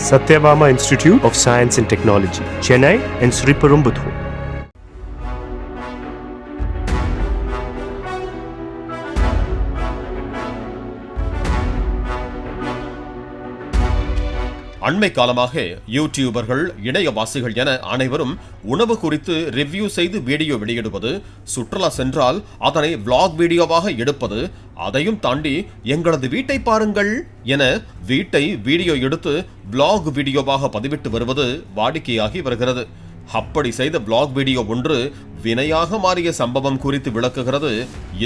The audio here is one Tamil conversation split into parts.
Satyabama Institute of Science and Technology, Chennai and Sriperumbudur. அண்மை காலமாக யூடியூபர்கள், இணையவாசிகள் என அனைவரும் உணவு குறித்து ரிவ்யூ செய்து வீடியோ வெளியிடுவது, சுற்றுலா சென்றால் அதனை vlog வீடியோவாக எடுப்பது, அதையும் தாண்டி எங்களது வீட்டை பாருங்கள் என வீட்டை வீடியோ எடுத்து vlog வீடியோவாக பதிவிட்டு வருவது வாடிக்கையாகி வருகிறது. அப்படி செய்த vlog வீடியோ ஒன்று வினையாக மாறிய சம்பவம் குறித்து விளக்குகிறது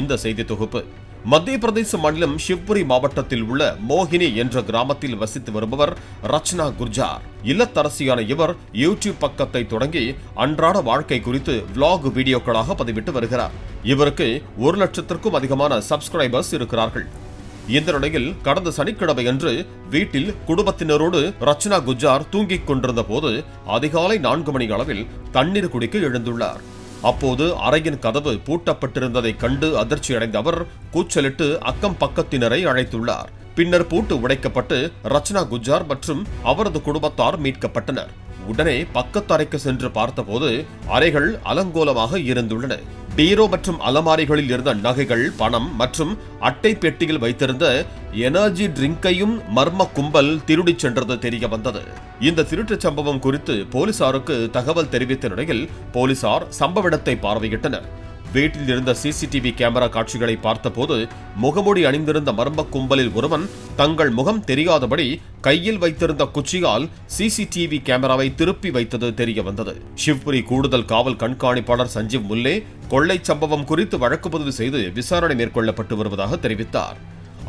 இந்த செய்தி தொகுப்பு. மத்திய பிரதேச மாநிலம் ஷிவ்புரி மாவட்டத்தில் உள்ள மோகினி என்ற கிராமத்தில் வசித்து வருபவர் ரச்சனா குர்ஜார். இல்லத்தரசியான இவர் யூடியூப் பக்கத்தை தொடங்கி அன்றாட வாழ்க்கை குறித்து vlog வீடியோக்களாக பதிவிட்டு வருகிறார். இவருக்கு 1 லட்சத்திற்கும் அதிகமான சப்ஸ்கிரைபர்ஸ் இருக்கிறார்கள். இந்த நிலையில் கடந்த சனிக்கிழமை அன்று வீட்டில் குடும்பத்தினரோடு ரச்சனா குர்ஜார் தூங்கிக் கொண்டிருந்த போது அதிகாலை 4 மணி அளவில் தண்ணீர் குடிக்க எழுந்துள்ளார். அப்போது அறையின் கதவு பூட்டப்பட்டிருந்ததை கண்டு அதிர்ச்சியடைந்த அவர் கூச்சலிட்டு அக்கம் பக்கத்தினரை அழைத்துள்ளார். பின்னர் பூட்டு உடைக்கப்பட்டு ரச்சனா குர்ஜார் மற்றும் அவரது குடும்பத்தார் மீட்கப்பட்டனர். உடனே பக்கத்து அறைக்கு சென்று பார்த்தபோது அறைகள் அலங்கோலமாக இருந்துள்ளன. பீரோ மற்றும் அலமாரிகளில் இருந்த நகைகள், பணம் மற்றும் அட்டை பெட்டியில் வைத்திருந்த எனர்ஜி ட்ரிங்கையும் மர்ம கும்பல் திருடிச் சென்றது தெரிய வந்தது. இந்த திருட்டு சம்பவம் குறித்து போலீசாருக்கு தகவல் தெரிவித்த நிலையில் போலீசார் சம்பவ இடத்தை பார்வையிட்டனர். வீட்டில் இருந்த சிசிடிவி கேமரா காட்சிகளை பார்த்தபோது முகமூடி அணிந்திருந்த மர்ம கும்பலில் ஒருவன் தங்கள் முகம் தெரியாதபடி கையில் வைத்திருந்த குச்சியால் சிசிடிவி கேமராவை திருப்பி வைத்தது தெரிய வந்தது. ஷிவ்புரி கூடுதல் காவல் கண்காணிப்பாளர் சஞ்சீவ் முல்லே கொள்ளை சம்பவம் குறித்து வழக்கு பதிவு செய்து விசாரணை மேற்கொள்ளப்பட்டு வருவதாக தெரிவித்தார்.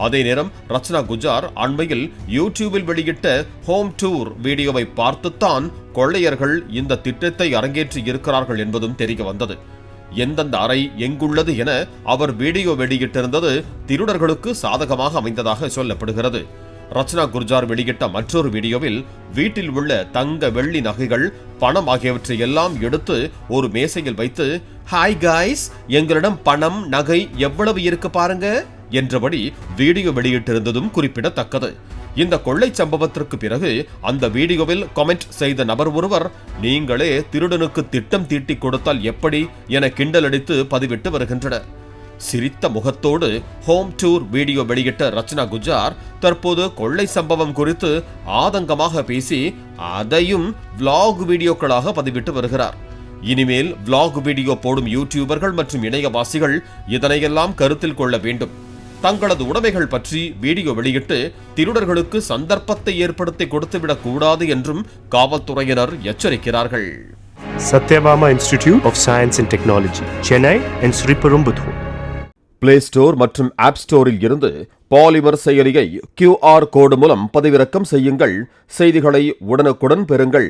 அதே நேரம் ரச்சனா குர்ஜார் அண்மையில் யூடியூபில் வெளியிட்ட ஹோம் டூர் வீடியோவை பார்த்துத்தான் கொள்ளையர்கள் இந்த திட்டத்தை அரங்கேற்றி இருக்கிறார்கள் என்பதும் தெரிய வந்தது. எந்தெந்த அறை எங்குள்ளது என அவர் வீடியோ வெளியிட்டிருந்தது திருடர்களுக்கு சாதகமாக அமைந்ததாக சொல்லப்படுகிறது. ரச்சனா குர்ஜார் வெளியிட்ட மற்றொரு வீடியோவில் வீட்டில் உள்ள தங்க, வெள்ளி நகைகள், பணம் ஆகியவற்றை எல்லாம் எடுத்து ஒரு மேசையில் வைத்து ஹாய் காய்ஸ், எங்களிடம் பணம், நகை எவ்வளவு இருக்கு பாருங்க என்றபடி வீடியோ வெளியிட்டிருந்ததும் குறிப்பிடத்தக்கது. இந்த கொள்ளை சம்பவத்திற்கு பிறகு அந்த வீடியோவில் கமெண்ட் செய்த நபர் ஒருவர், நீங்களே திருடனுக்கு திட்டம் தீட்டி கொடுத்தால் எப்படி என கிண்டல் அடித்து பதிவிட்டு வருகின்றனர். சிரித்த முகத்தோடு ஹோம் டூர் வீடியோ வெளியிட்ட ரச்சனா குர்ஜார் தற்போது கொள்ளை சம்பவம் குறித்து ஆதங்கமாக பேசி அதையும் vlog வீடியோக்களாக பதிவிட்டு வருகிறார். இனிமேல் vlog வீடியோ போடும் யூடியூபர்கள் மற்றும் இணையவாசிகள் இதனையெல்லாம் கருத்தில் கொள்ள வேண்டும். தங்களது உடைமைகள் பற்றி வீடியோ வெளியிட்டு திருடர்களுக்கு சந்தர்ப்பத்தை ஏற்படுத்தி கொடுத்துவிடக் கூடாது என்றும் காவல்துறையினர் எச்சரிக்கிறார்கள். Satyabama Institute of Science and Technology, Chennai and Sriperumbudur. Play store மற்றும் ஆப் ஸ்டோரில் இருந்து பாலிமர் செயலியை QR கோடு மூலம் பதிவிறக்கம் செய்யுங்கள். செய்திகளை உடனுக்குடன் பெறுங்கள்.